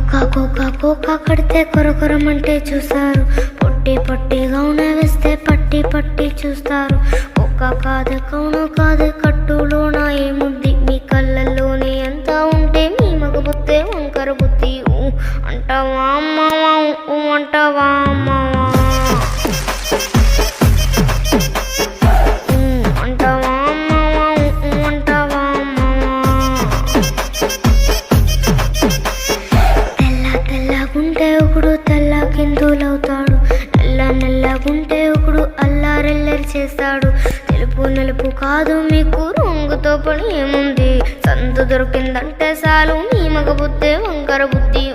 Cocoa కడితే కొరకొరమంటే చూస్తారు. పొట్టి పొట్టిగా వేస్తే పట్టి పట్టి చూస్తారు. కోకా కాదు కౌను కాదు కట్టులోన ఏముంది మీ కళ్ళల్లోనే ఎంత ఉంటే మీ మగ బుద్ధే వంకర బుద్ధి. అంటావా అమ్మవా అంటావా అమ్మవా అంటావా అమ్మవా అంటావా అమ్మవా. తెల్లగుంటే ఒకడు తెల్ల కిందులవుతాడు. నల్లగుంటే ఒకడు అల్లారెల్లరి చేస్తాడు. తెలుపు నలుపు కాదు మీకు రంగుతో పని ఏముంది. సందు దొరికిందంటే చాలు మీ మగ బుద్ధే వంకర బుద్ధి.